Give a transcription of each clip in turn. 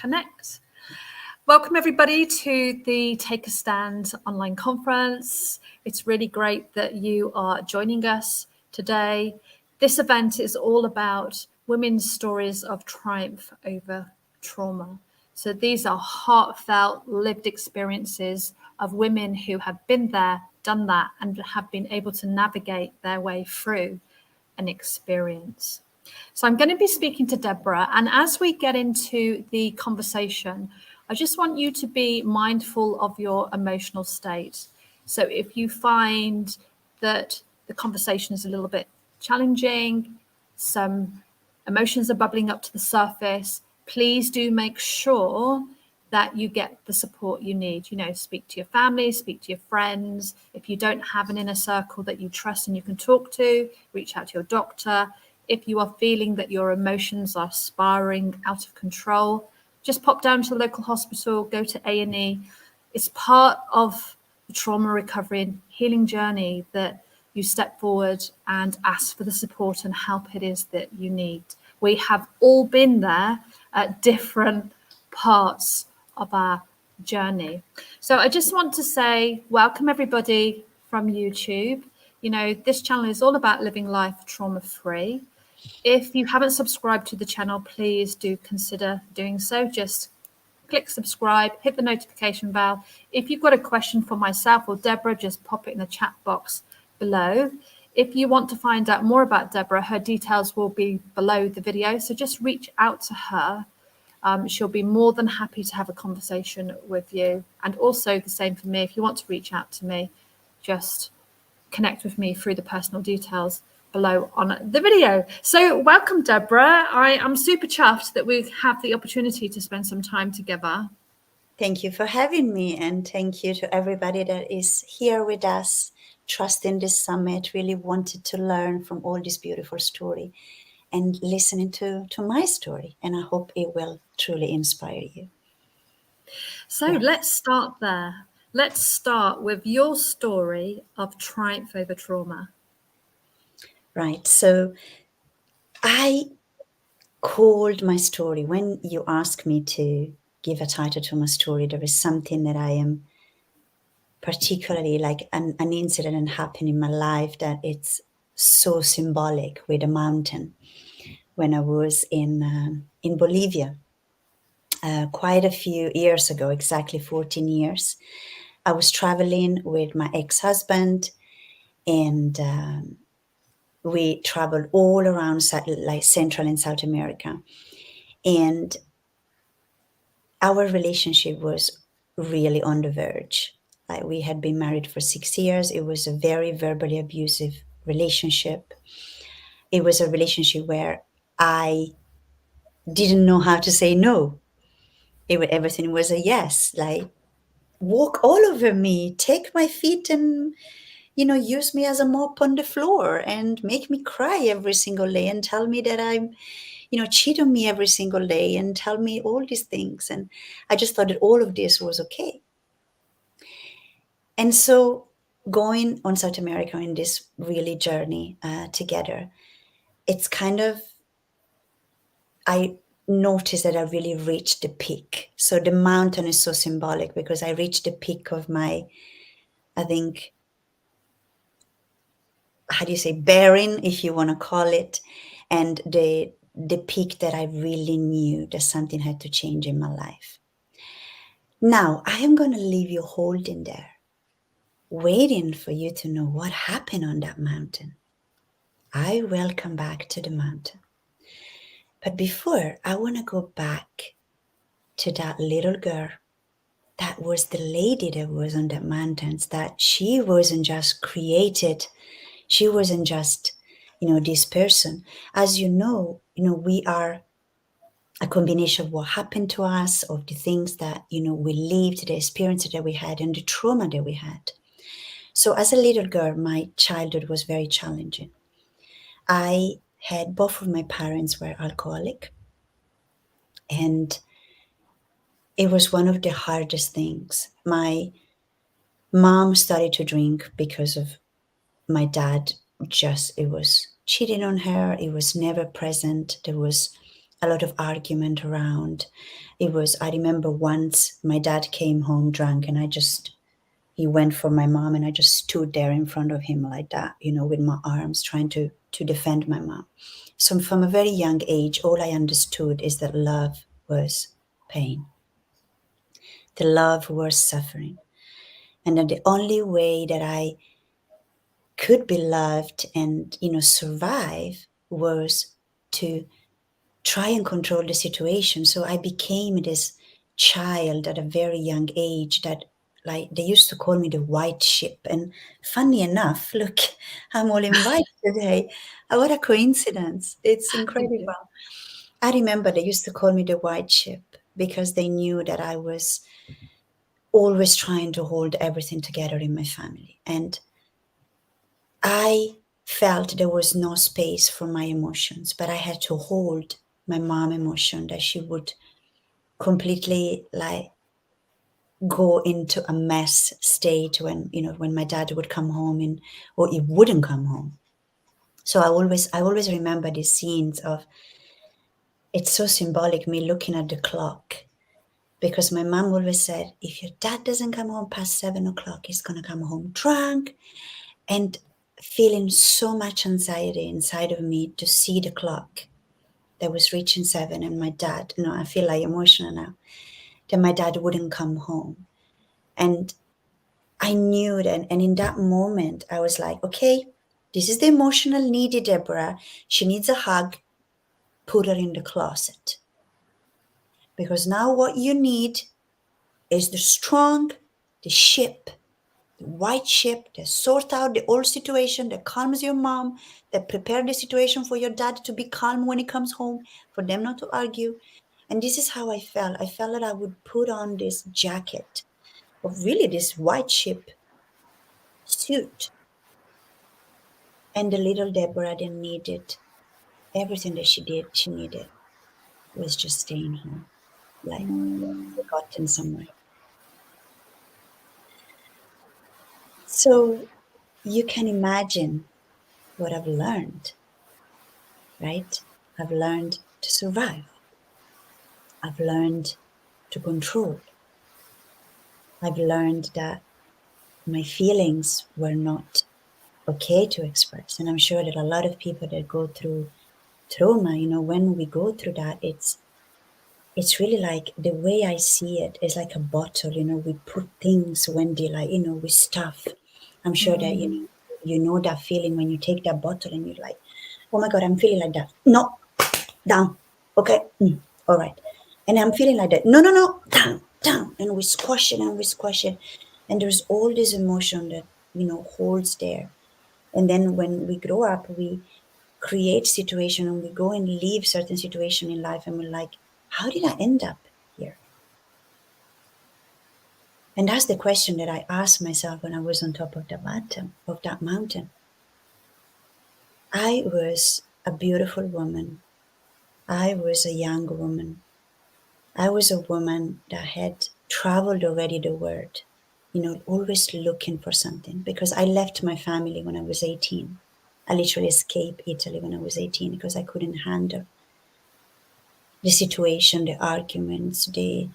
connect. Welcome everybody to the Take a Stand online conference. It's really great that you are joining us today. This event is all about women's stories of triumph over trauma. So these are heartfelt, lived experiences of women who have been there, done that, and have been able to navigate their way through an experience. So I'm going to be speaking to Debora, and as we get into the conversation, I just want you to be mindful of your emotional state. So if you find that the conversation is a little bit challenging, some emotions are bubbling up to the surface, please do make sure that you get the support you need. You know, speak to your family, speak to your friends. If you don't have an inner circle that you trust and you can talk to, reach out to your doctor. If you are feeling that your emotions are spiraling out of control, just pop down to the local hospital, go to A&E. It's part of the trauma recovery and healing journey that you step forward and ask for the support and help it is that you need. We have all been there at different parts of our journey. So I just want to say welcome everybody from YouTube. You know, this channel is all about living life trauma-free. If you haven't subscribed to the channel, please do consider doing so. Just click subscribe, hit the notification bell. If you've got a question for myself or Debora, just pop it in the chat box below. If you want to find out more about Debora, her details will be below the video. So just reach out to her. She'll be more than happy to have a conversation with you. And also the same for me. If you want to reach out to me, just connect with me through the personal details below on the video. So welcome, Debora. I am super chuffed that we have the opportunity to spend some time together. Thank you for having me, and thank you to everybody that is here with us, trusting this summit, really wanted to learn from all this beautiful story and listening to my story. And I hope it will truly inspire you. So let's start there. Let's start with your story of triumph over trauma. Right. So I called my story, when you asked me to give a title to my story, there is something that I am particularly like an incident happened in my life that it's so symbolic with a mountain. When I was in Bolivia quite a few years ago, exactly 14 years, I was traveling with my ex-husband, and we traveled all around like Central and South America. And our relationship was really on the verge. Like, we had been married for 6 years. It was a very verbally abusive relationship. It was a relationship where I didn't know how to say no. Everything was a yes, like walk all over me, take my feet and, use me as a mop on the floor and make me cry every single day and tell me that I'm, cheat on me every single day and tell me all these things. And I just thought that all of this was okay. And so going on South America in this really journey together, it's kind of, I noticed that I really reached the peak. So the mountain is so symbolic because I reached the peak of my, I think, how do you say, bearing, if you want to call it, and the peak that I really knew that something had to change in my life. Now, I am going to leave you holding there, waiting for you to know what happened on that mountain. I will come back to the mountain. But before, I want to go back to that little girl. That was the lady that was on the mountains, that she wasn't just created. She wasn't just, this person. As you know, we are a combination of what happened to us, of the things that, we lived, the experiences that we had, and the trauma that we had. So as a little girl, my childhood was very challenging. I had both of my parents were alcoholic, and it was one of the hardest things. My mom started to drink because of my dad. It was cheating on her. It was never present. There was a lot of argument around. I remember once my dad came home drunk and he went for my mom and I just stood there in front of him like that, with my arms trying to defend my mom. So from a very young age, all I understood is that love was pain. The love was suffering. And that the only way that I could be loved and, survive was to try and control the situation. So I became this child at a very young age that, like, they used to call me the white ship. And funny enough, look, I'm all in white today. What a coincidence. It's incredible. I remember they used to call me the white ship because they knew that I was always trying to hold everything together in my family. And I felt there was no space for my emotions, but I had to hold my mom emotion that she would completely like go into a mess state when my dad would come home or he wouldn't come home. So I always remember these scenes of, it's so symbolic, me looking at the clock, because my mom always said, if your dad doesn't come home past 7 o'clock, he's gonna come home drunk. And feeling so much anxiety inside of me to see the clock that was reaching 7 and my dad, I feel like emotional now, that my dad wouldn't come home. And I knew that, and in that moment, I was like, okay, this is the emotional needy Debora. She needs a hug. Put her in the closet. Because now what you need is the strong, the ship, the white ship that sort out the old situation, that calms your mom, that prepare the situation for your dad to be calm when he comes home, for them not to argue. And this is how I felt. I felt that I would put on this jacket of really this white ship suit. And the little Deborah then needed everything that she needed was just staying home, like forgotten somewhere. So you can imagine what I've learned, right? I've learned to survive. I've learned to control. I've learned that my feelings were not okay to express. And I'm sure that a lot of people that go through trauma, when we go through that, it's really like, the way I see it is like a bottle, we put things, Wendy, like, with stuff. I'm sure that, you know that feeling when you take that bottle and you're like, oh my God, I'm feeling like that. No, down. Okay. All right. And I'm feeling like that. No, no, no, down, down. And we squash it and we squash it. And there's all this emotion that, holds there. And then when we grow up, we create situation and we go and leave certain situation in life and we're like, how did I end up here? And that's the question that I asked myself when I was on top of that mountain. I was a beautiful woman. I was a young woman. I was a woman that had traveled already the world, always looking for something, because I left my family when I was 18. I literally escaped Italy when I was 18 because I couldn't handle the situation, the arguments, the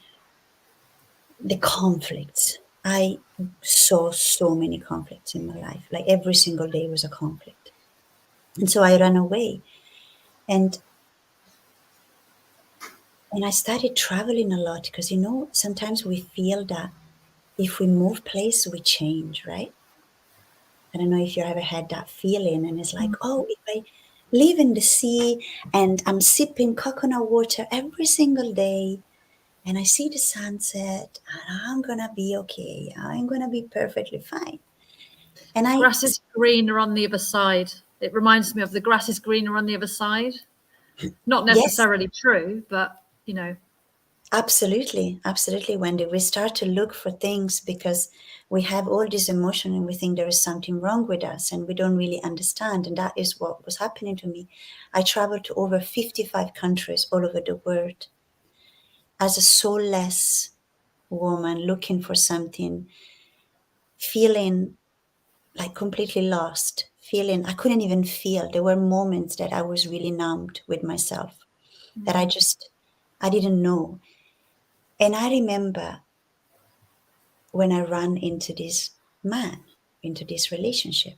conflicts. I saw so many conflicts in my life. Like every single day was a conflict. And so I ran away. And I started traveling a lot because, sometimes we feel that if we move place, we change, right? I don't know if you ever had that feeling, and it's like, oh, if I live in the sea and I'm sipping coconut water every single day and I see the sunset, and I'm gonna be okay. I'm gonna be perfectly fine. And Grass is greener on the other side. It reminds me of the grass is greener on the other side. Not yes, necessarily true, but absolutely, absolutely, Wendy. We start to look for things because we have all this emotion and we think there is something wrong with us and we don't really understand. And that is what was happening to me. I traveled to over 55 countries all over the world as a soulless woman looking for something, feeling like completely lost, feeling I couldn't even feel. There were moments that I was really numbed with myself. that I didn't know. And I remember when I ran into this man, into this relationship,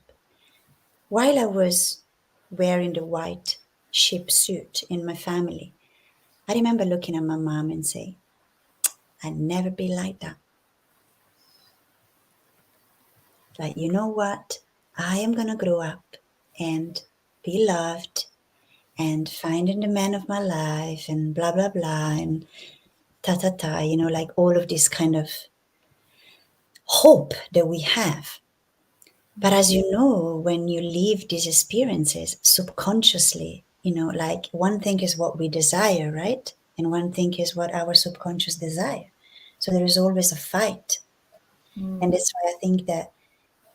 while I was wearing the white ship suit in my family, I remember looking at my mom and saying, I'd never be like that. Like, you know what? I am going to grow up and be loved and finding the man of my life and blah, blah, blah, and ta, you know, like all of this kind of hope that we have. But as you know, when you live these experiences subconsciously, you know, like one thing is what we desire, right? And one thing is what our subconscious desire. So there is always a fight. And that's why I think that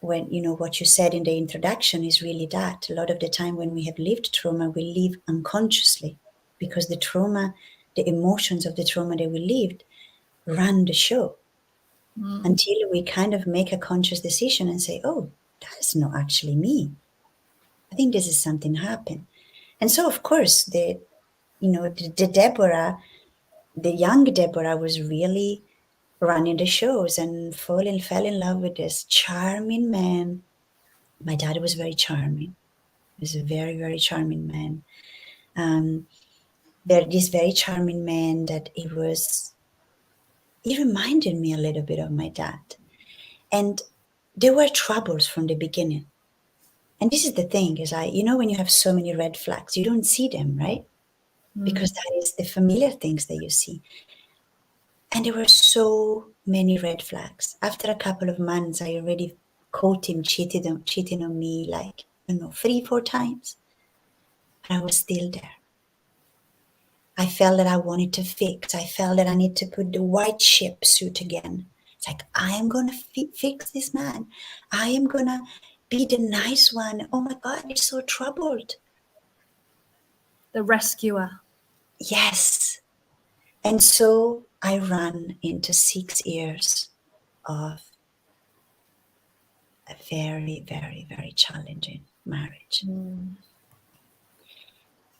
when, you know, what you said in the introduction is really that. A lot of the time when we have lived trauma, we live unconsciously because the trauma, the emotions of the trauma that we lived run the show until we kind of make a conscious decision and say, oh, that's not actually me. I think this is something happened. And so, of course, the Deborah, the young Deborah was really running the shows and fell in love with this charming man. My dad was very charming. He was a very, very charming man. This very charming man that he reminded me a little bit of my dad. And there were troubles from the beginning. And this is the thing, is when you have so many red flags, you don't see them, right? Because that is the familiar things that you see. And there were so many red flags. After a couple of months, I already caught him cheating on me, like, 3-4 times. And I was still there. I felt that I wanted to fix. I felt that I need to put the white ship suit again. It's like, I am going to fix this man. I am going to be the nice one. Oh my God, he's so troubled. The rescuer. Yes. And so I ran into 6 years of a very, very, very challenging marriage.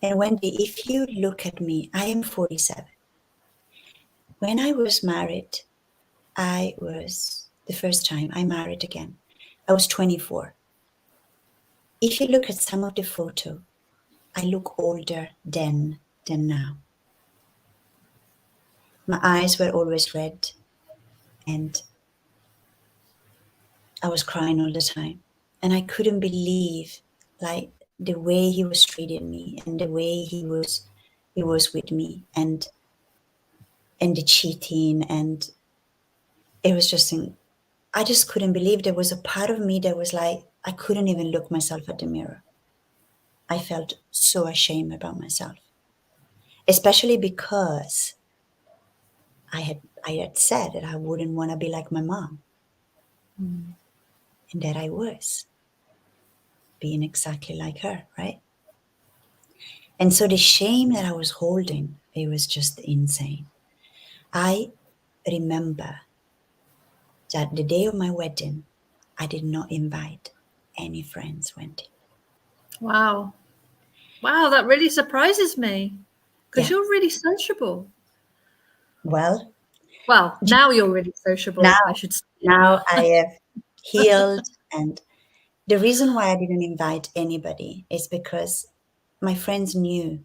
And Wendy, if you look at me, I am 47. When I was married, the first time I married again, I was 24. If you look at some of the photo, I look older then than now. My eyes were always red and I was crying all the time. And I couldn't believe like the way he was treating me and the way he was with me and the cheating, and it was just I just couldn't believe. There was a part of me that was like, I couldn't even look myself at the mirror. I felt so ashamed about myself, especially because I had said that I wouldn't want to be like my mom, and that I was being exactly like her, right? And so the shame that I was holding, it was just insane. I remember that the day of my wedding, I did not invite any friends, Wendy. Wow, that really surprises me because Yeah. you're really sociable. Well, now you're really sociable, I should say. Now I have healed, and the reason why I didn't invite anybody is because my friends knew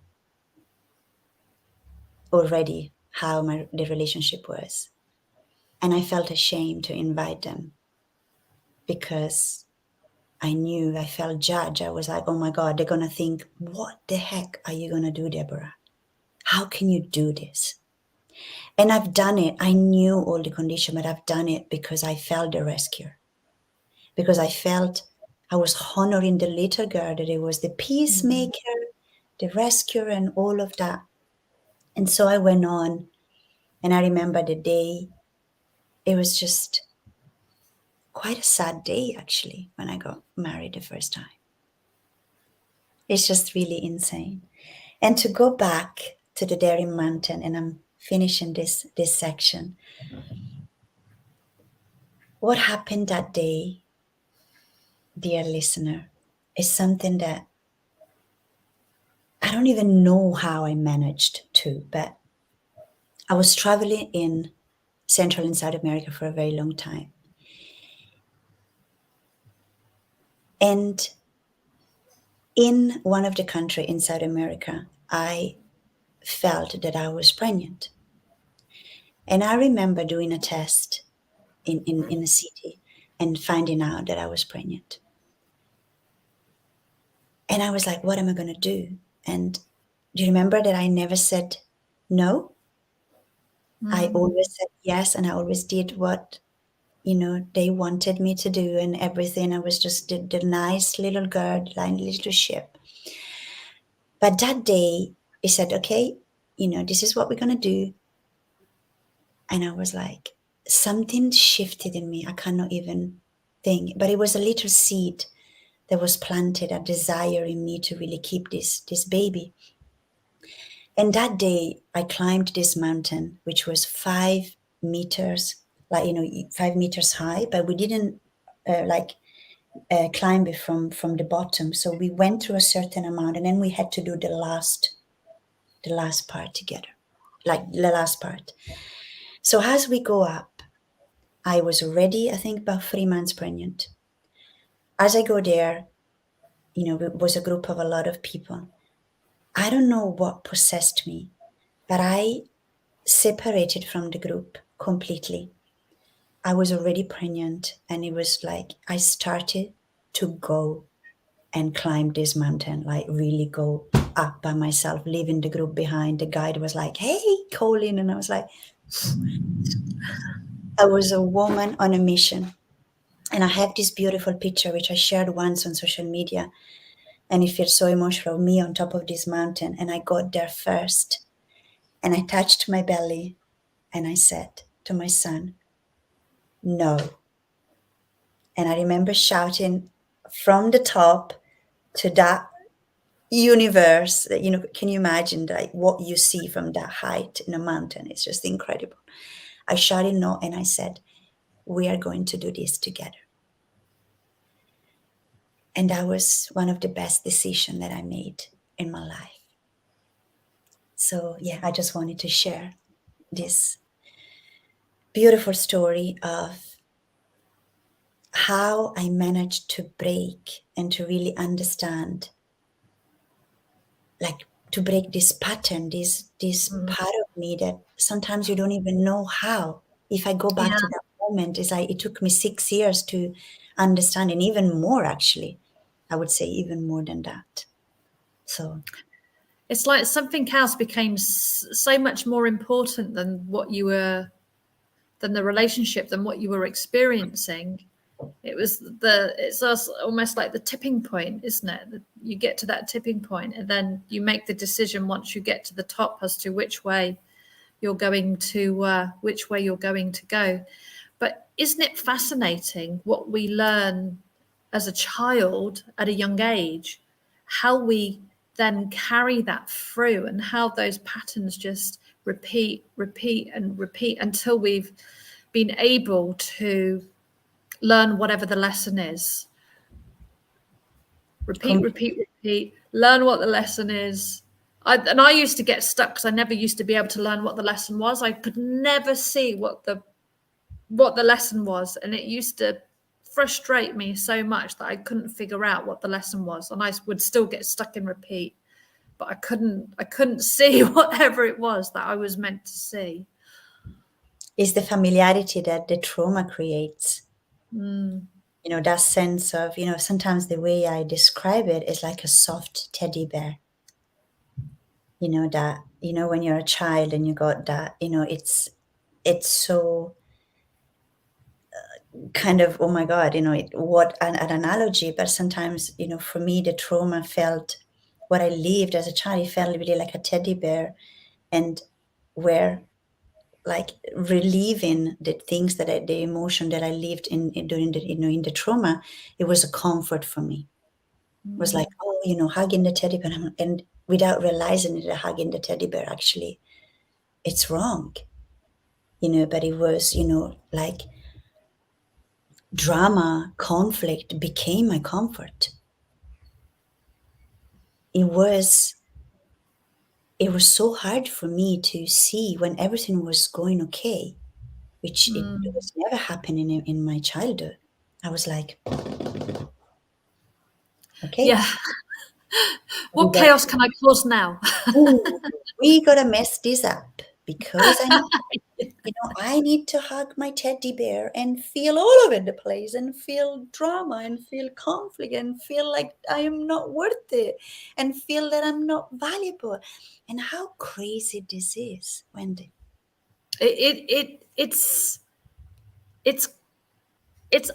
already how the relationship was, and I felt ashamed to invite them because I felt judged. I was like, oh my God, they're gonna think, what the heck are you gonna do, Deborah? How can you do this? And I've done it. I knew all the condition, but I've done it because I felt the rescuer. Because I felt I was honoring the little girl, that it was the peacemaker, the rescuer, and all of that. And so I went on, and I remember the day, it was just quite a sad day, actually, when I got married the first time. It's just really insane. And to go back to the Daring Mountain, and I'm finishing this section. What happened that day, dear listener, is something that I don't even know how I managed to, but I was traveling in Central and South America for a very long time. And in one of the countries in South America, I felt that I was pregnant. And I remember doing a test in a city and finding out that I was pregnant. And I was like, what am I going to do? And do you remember that I never said no? I always said yes, and I always did what, they wanted me to do and everything. I was just the nice little girl, little ship. But that day, he said, okay, this is what we're going to do. And I was like, something shifted in me. I cannot even think. But it was a little seed that was planted, a desire in me to really keep this baby. And that day, I climbed this mountain, which was 5 meters, 5 meters high, but we didn't climb it from the bottom. So we went through a certain amount, and then we had to do the last part together, like the last part. So as we go up, I was already, I think, about 3 months pregnant. As I go there, it was a group of a lot of people. I don't know what possessed me, but I separated from the group completely. I was already pregnant, and it was like I started to go and climb this mountain, like really go up by myself, leaving the group behind. The guide was like, hey, Colin. And I was like, I was a woman on a mission. And I have this beautiful picture, which I shared once on social media. And it feels so emotional, me on top of this mountain. And I got there first. And I touched my belly. And I said to my son, no. And I remember shouting from the top to that universe. Can you imagine what you see from that height in a mountain? It's just incredible. I shouted no, and I said, we are going to do this together. And that was one of the best decisions that I made in my life. So yeah, I just wanted to share this beautiful story of how I managed to break and to really understand, to break this pattern, this part of me that sometimes you don't even know how. If I go back to that moment, it's like it took me 6 years to understand, and even more, actually. I would say even more than that. So it's like something else became so much more important than than the relationship, than what you were experiencing. It's almost like the tipping point, isn't it? You get to that tipping point, and then you make the decision once you get to the top as to which way you're going to go. But isn't it fascinating what we learn as a child at a young age, how we then carry that through, and how those patterns just repeat until we've been able to learn whatever the lesson is. Repeat, learn what the lesson is. I used to get stuck because I never used to be able to learn what the lesson was. I could never see what the lesson was, and it used to frustrate me so much that I couldn't figure out what the lesson was, and I would still get stuck in repeat, but I couldn't see whatever it was that I was meant to see. It's the familiarity that the trauma creates. That sense of, sometimes the way I describe it is like a soft teddy bear. That, when you're a child and you got that, it's so kind of, oh my God, what an analogy. But sometimes, for me, the trauma felt, what I lived as a child, it felt really like a teddy bear, and where like relieving the things the emotion that I lived in during the, in the trauma, it was a comfort for me. It was like, oh, hugging the teddy bear, and without realizing it, hugging the teddy bear, actually, it's wrong, but it was, like drama, conflict became my comfort. It was it was so hard for me to see when everything was going okay, which it was never happening in my childhood. I was like, okay, Yeah. What chaos can I cause now? we gotta mess this up because I need to hug my teddy bear and feel all over the place and feel drama and feel conflict and feel like I am not worth it and feel that I'm not valuable. And how crazy this is, Wendy. It's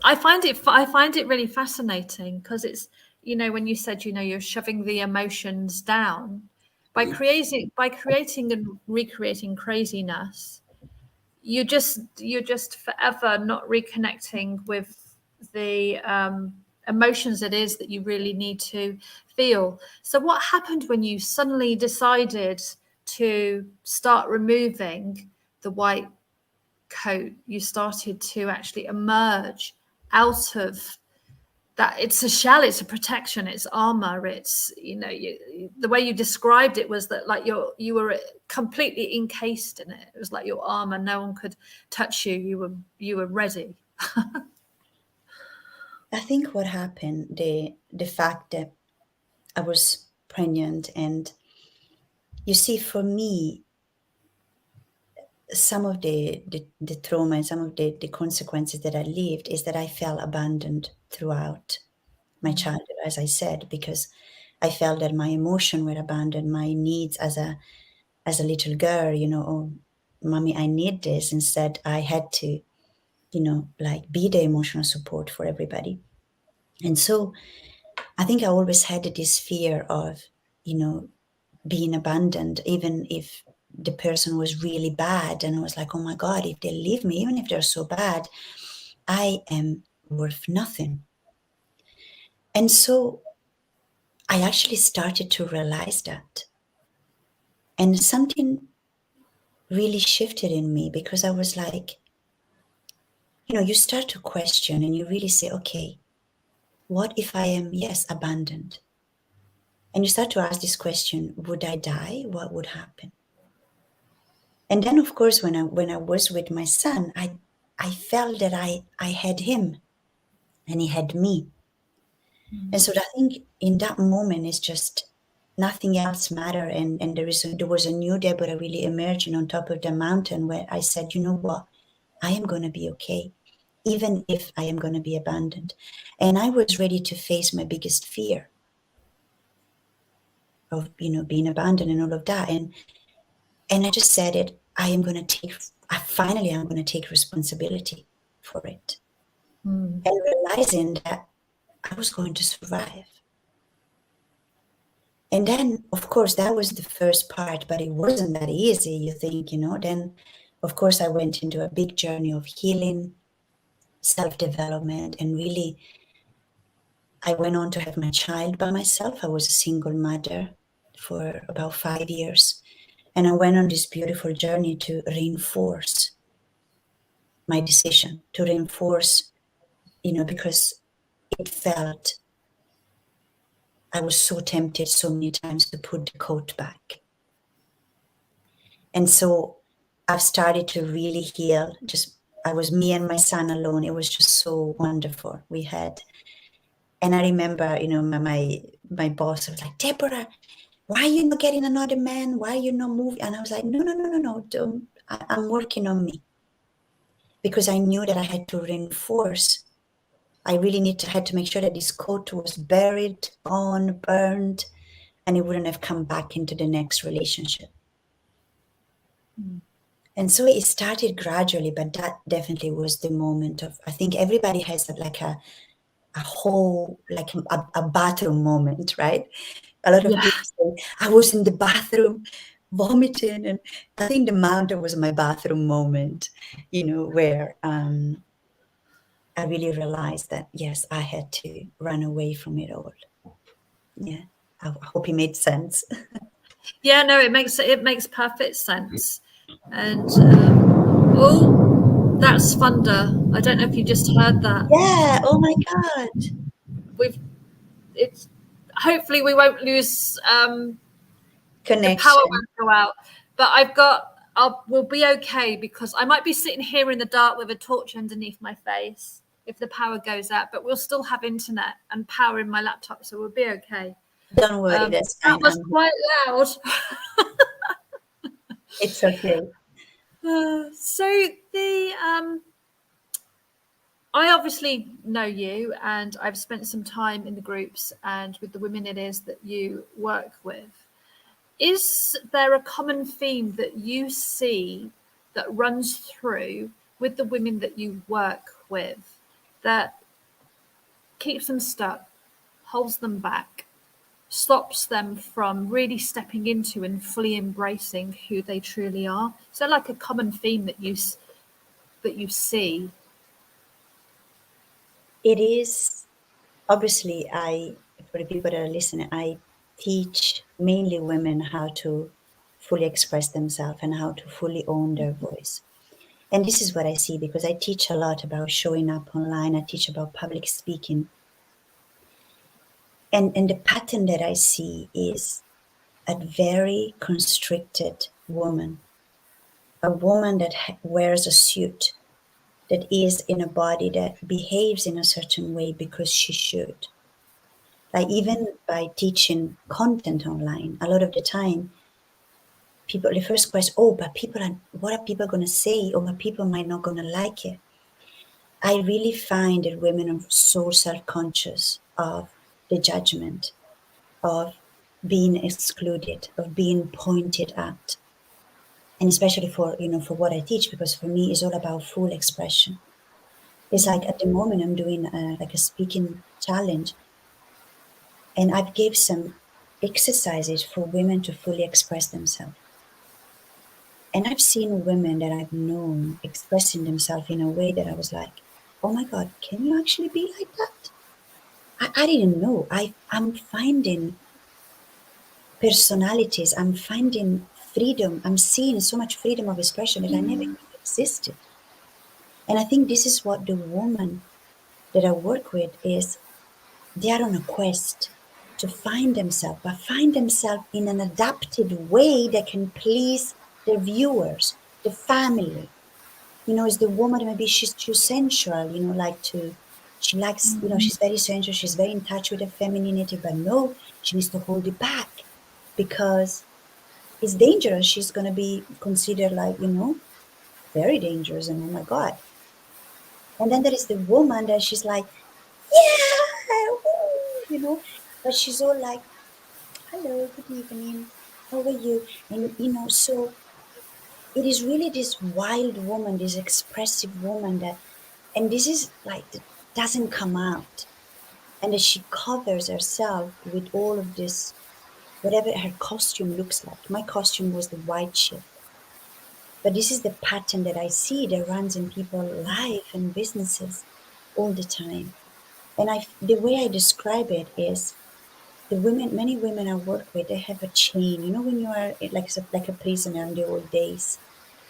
I find it really fascinating because it's, when you said, you're shoving the emotions down by creating and recreating craziness, you're just forever not reconnecting with the emotions it is that you really need to feel. So what happened when you suddenly decided to start removing the white coat? You started to actually emerge out of that. It's a shell, it's a protection, it's armor. It's, the way you described it was that, like, you were completely encased in it. It was like your armor, no one could touch you. You were ready. I think what happened, the fact that I was pregnant, and you see, for me, some of the trauma and some of the consequences that I lived is that I felt abandoned throughout my childhood, as I said, because I felt that my emotions were abandoned, my needs as a little girl, oh, mommy, I need this. Instead, I had to, like, be the emotional support for everybody. And so I think I always had this fear of, being abandoned, even if the person was really bad. And I was like, oh my God, if they leave me, even if they're so bad, I am worth nothing. And so I actually started to realize that. And something really shifted in me, because I was like, you start to question and you really say, okay, what if I am, yes, abandoned? And you start to ask this question, would I die? What would happen? And then, of course, when I was with my son, I felt that I had him and he had me. And so I think in that moment, it's just nothing else mattered. And there was a new Deborah really emerging on top of the mountain, where I said, you know what? I am going to be okay, even if I am going to be abandoned. And I was ready to face my biggest fear of, being abandoned and all of that. And I just said it, I'm going to take responsibility for it. And realizing that I was going to survive. And then, of course, that was the first part, but it wasn't that easy, you think, Then, of course, I went into a big journey of healing, self-development, and really, I went on to have my child by myself. I was a single mother for about 5 years. And I went on this beautiful journey to reinforce my decision, to reinforce, because it felt, I was so tempted so many times to put the coat back. And so I've started to really heal. I was me and my son alone. It was just so wonderful. And I remember, my boss was like, Deborah, why are you not getting another man? Why are you not moving? And I was like, no, don't. I'm working on me. Because I knew that I had to reinforce. I really had to make sure that this coat was buried, gone, burned, and it wouldn't have come back into the next relationship. And so it started gradually, but that definitely was the moment of, I think everybody has a whole, like a bathroom moment, right? A lot of people say, I was in the bathroom vomiting. And I think the mountain was my bathroom moment, where I really realized that, yes, I had to run away from it all. Yeah, I hope it made sense. Yeah, no, it makes perfect sense. And oh, that's thunder. I don't know if you just heard that. Yeah. Oh my God. It's hopefully we won't lose connection. The power won't go out. But we'll be okay, because I might be sitting here in the dark with a torch underneath my face if the power goes out, but we'll still have internet and power in my laptop, so we'll be okay. Don't worry, that's fine. That was quite loud. It's okay. So I obviously know you, and I've spent some time in the groups and with the women it is that you work with. Is there a common theme that you see that runs through with the women that you work with that keeps them stuck, holds them back, stops them from really stepping into and fully embracing who they truly are? Is there like a common theme that you see? It is obviously, for the people that are listening, I teach mainly women how to fully express themselves and how to fully own their voice. And this is what I see, because I teach a lot about showing up online. I teach about public speaking. And the pattern that I see is a very constricted woman, a woman that wears a suit, that is in a body that behaves in a certain way because she should. Like, even by teaching content online, a lot of the time, people, the first question, but what are people going to say? Or but people might not going to like it. I really find that women are so self-conscious of the judgment, of being excluded, of being pointed at. And especially for what I teach, because for me, it's all about full expression. It's like at the moment I'm doing like a speaking challenge, and I've gave some exercises for women to fully express themselves. And I've seen women that I've known expressing themselves in a way that I was like, oh my God, can you actually be like that? I didn't know. I'm finding personalities, I'm finding freedom, I'm seeing so much freedom of expression that I never knew existed. And I think this is what the woman that I work with is. They are on a quest to find themselves, but find themselves in an adapted way that can please the viewers, the family. Is the woman, maybe she's too sensual, she likes, she's very sensual, she's very in touch with her femininity, but no, she needs to hold it back because it's dangerous. She's going to be considered like, very dangerous, and oh my God. And then there is the woman that she's like, yeah, but she's all like, hello, good evening, how are you? And, so it is really this wild woman, this expressive woman and this is like, that doesn't come out. And that she covers herself with all of this, whatever her costume looks like. My costume was the white ship. But this is the pattern that I see that runs in people's life and businesses all the time. And the way I describe it is, many women I work with, they have a chain. When you are like a prisoner in the old days,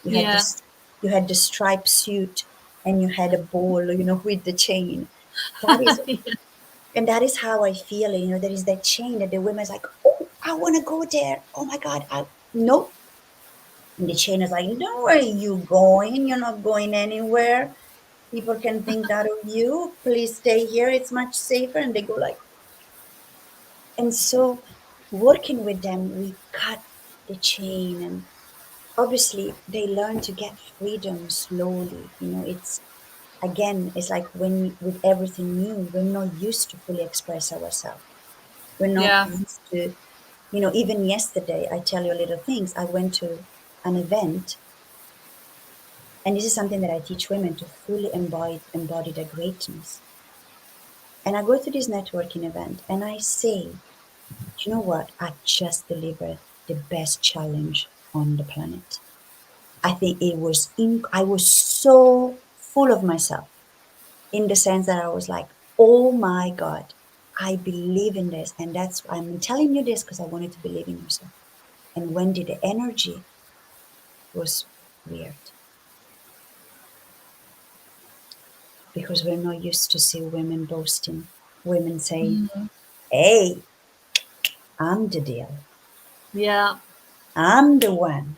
you had Yeah. this, you had the striped suit, and you had a ball, with the chain. That is, and that is how I feel. There is that chain that the women's like, oh, I want to go there. Oh my God, no. And the chain is like, no, where are you going? You're not going anywhere. People can think that of you. Please stay here. It's much safer. And they go like, and so working with them, we cut the chain, and obviously they learn to get freedom slowly. It's like when with everything new, we're not used to fully express ourselves. We're not Yeah. used to, even yesterday, I tell you a little things. I went to an event, and this is something that I teach women to fully embody their greatness. And I go to this networking event and I say, you know what? I just delivered the best challenge on the planet. I think I was so full of myself, in the sense that I was like, oh my God, I believe in this. And I'm telling you this because I wanted to believe in yourself. And Wendy, the energy was weird, because we're not used to see women boasting, women saying, hey, I'm the deal. Yeah. I'm the one.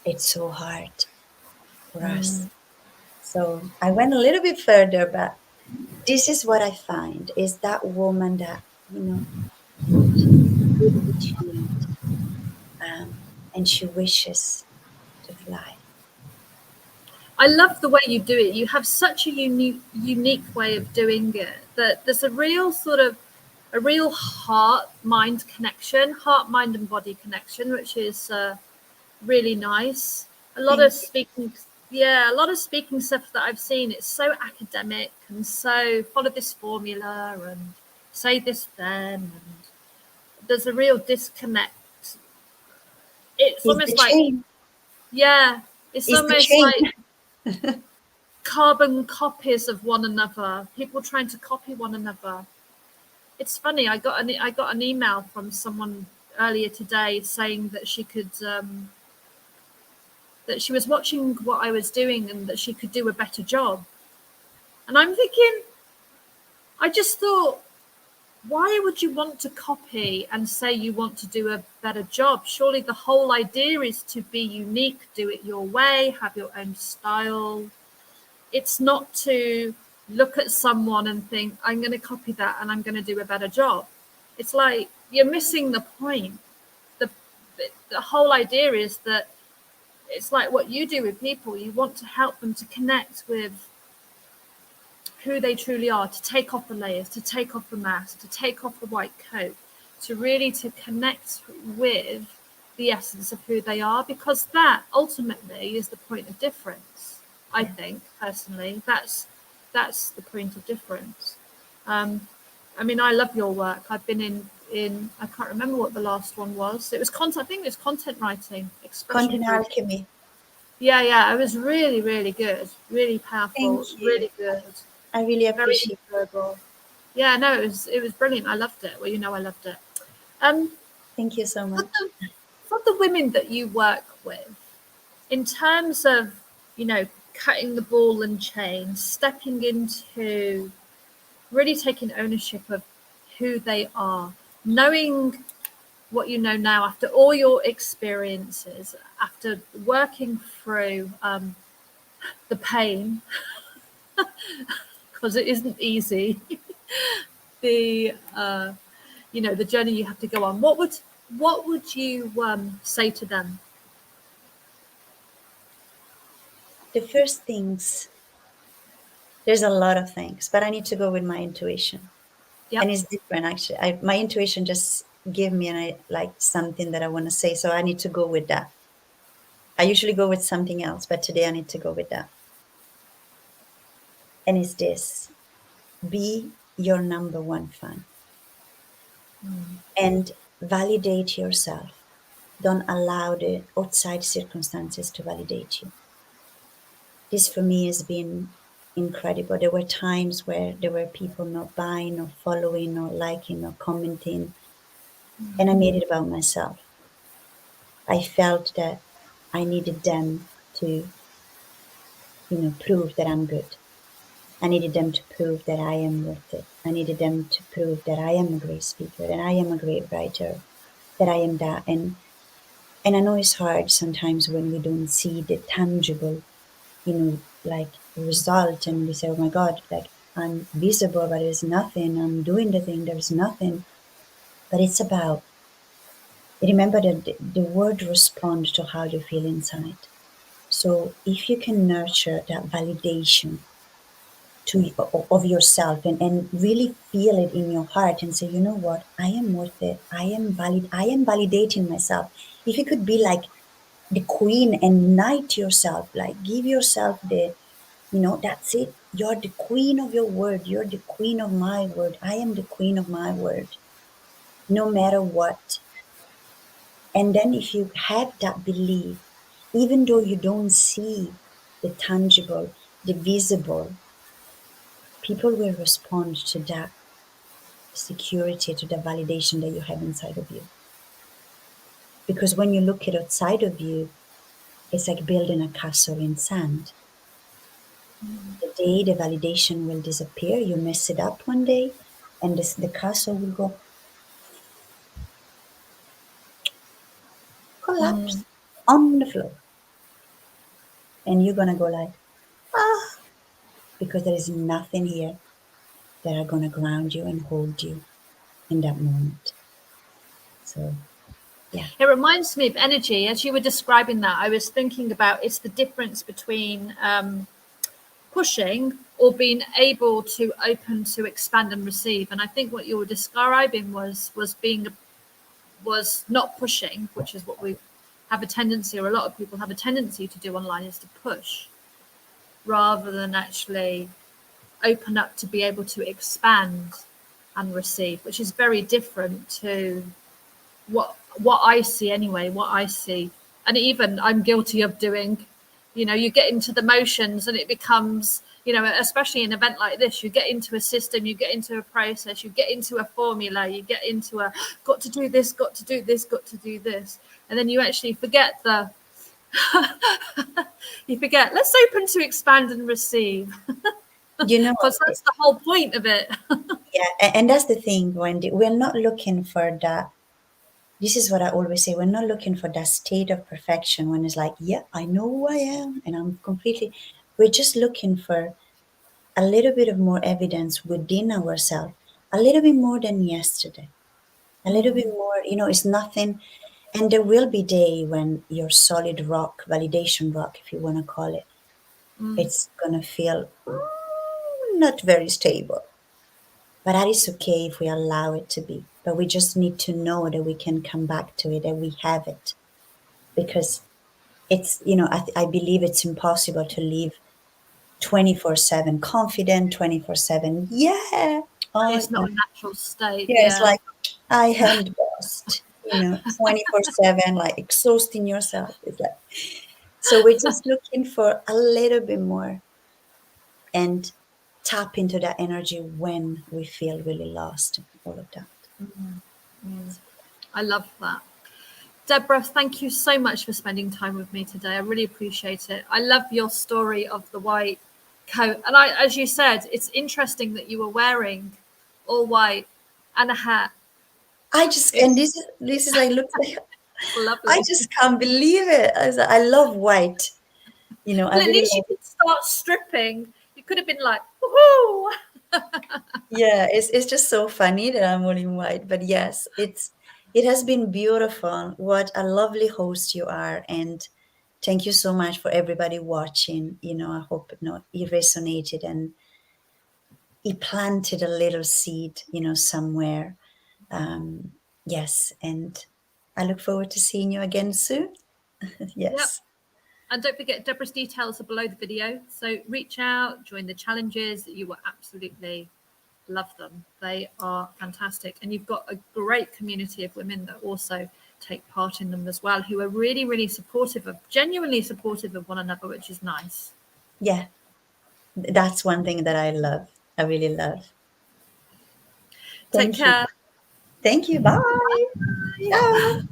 It's so hard for us. So I went a little bit further, but this is what I find is that woman that, she's good at what she needs, and she wishes to fly. I love the way you do it. You have such a unique way of doing it that there's a real heart mind connection, heart mind and body connection, which is really nice. A lot Thank of you. speaking, yeah, a lot of speaking stuff that I've seen, it's so academic and so follow this formula and say this then, and there's a real disconnect. It's Is the almost like, chain? yeah, it's Is the almost chain? like carbon copies of one another, people trying to copy one another. It's funny, I got an email from someone earlier today saying that she could that she was watching what I was doing and that she could do a better job. And I'm thinking, I just thought, why would you want to copy and say you want to do a better job? Surely the whole idea is to be unique, do it your way, have your own style. It's not to look at someone and think, I'm going to copy that and I'm going to do a better job. It's like you're missing the point. The, the whole idea is that it's like what you do with people. You want to help them to connect with who they truly are, to take off the layers, to take off the mask, to take off the white coat, to really to connect with the essence of who they are, because that ultimately is the point of difference. I think personally, that's the point of difference. I mean, I love your work. I've been in I can't remember what the last one was. It was content. I think it was content writing, expression Content proof. alchemy. Yeah. It was really, really good, really powerful, Thank you. really good, I really very appreciate it. enjoyable. Yeah, no, it was brilliant. I loved it. Well, I loved it. Um, Thank you so for much. the women that you work with, in terms of cutting the ball and chain, stepping into really taking ownership of who they are, knowing what you know now after all your experiences, after working through the pain, because it isn't easy, the the journey you have to go on. What would you say to them? The first things, there's a lot of things, but I need to go with my intuition. And Yep. it's different actually. My intuition just give me like something that I want to say. So I need to go with that. I usually go with something else, but today I need to go with that. And it's this: be your number one fan and validate yourself. Don't allow the outside circumstances to validate you. This for me has been incredible. There were times where there were people not buying or following or liking or commenting, and I made it about myself. I felt that I needed them to, prove that I'm good. I needed them to prove that I am worth it. I needed them to prove that I am a great speaker, that I am a great writer, that I am that. And I know it's hard sometimes when we don't see the tangible, like result, and we say, oh my God, like I'm visible, but there's nothing. I'm doing the thing, there's nothing. But it's about, remember that the word respond to how you feel inside. So if you can nurture that validation of yourself and really feel it in your heart and say, you know what, I am worth it. I am valid. I am validating myself. If you could be like the queen and knight yourself, like give yourself that's it. You're the queen of your word. You're the queen of my word. I am the queen of my word, no matter what. And then if you have that belief, even though you don't see the tangible, the visible, people will respond to that security, to the validation that you have inside of you. Because when you look at outside of you, it's like building a castle in sand. The day the validation will disappear, you mess it up one day, and the castle will go collapse on the floor. And you're gonna go like, ah, because there is nothing here that are gonna ground you and hold you in that moment. So yeah. It reminds me of energy. As you were describing that, I was thinking about it's the difference between pushing or being able to open to expand and receive. And I think what you were describing was not pushing, which is what we have a tendency, or a lot of people have a tendency to do online, is to push rather than actually open up to be able to expand and receive, which is very different to what I see anyway, what I see. And even I'm guilty of doing, you get into the motions and it becomes, especially in an event like this, you get into a system, you get into a process, you get into a formula, you get into a got to do this, got to do this, got to do this. And then you actually forget let's open to expand and receive. Because that's the whole point of it. Yeah, and that's the thing, Wendy. We're not looking for that. This is what I always say. We're not looking for that state of perfection when it's like, yeah, I know who I am and I'm completely. We're just looking for a little bit of more evidence within ourselves, a little bit more than yesterday, a little bit more. It's nothing. And there will be day when your solid rock, validation rock, if you want to call it, it's gonna feel not very stable. But that is okay if we allow it to be. But we just need to know that we can come back to it, that we have it. Because it's, I believe it's impossible to live 24/7 confident, 24/7. Yeah. Oh, It's not a natural state. yeah, it's like I am the best, 24/7, like exhausting yourself. It's like, so we're just looking for a little bit more and tap into that energy when we feel really lost, all of that. I love that. Debora, thank you so much for spending time with me today. I really appreciate it. I love your story of the white coat. And as you said, it's interesting that you were wearing all white and a hat. And this is like, looks like, Lovely. I just can't believe it. I love white. I Well, at really least you love. could start stripping. You could have been like, woohoo! Yeah, it's just so funny that I'm all in white. But yes, it has been beautiful. What a lovely host you are, and thank you so much for everybody watching. I hope it resonated and it planted a little seed, somewhere. Yes, and I look forward to seeing you again soon. Yep. Yes. And don't forget, Debora's details are below the video. So reach out, join the challenges. You will absolutely love them. They are fantastic. And you've got a great community of women that also take part in them as well, who are really, really genuinely supportive of one another, which is nice. Yeah, that's one thing that I love. I really love. Take care. Thank you. Bye. Bye. Ciao.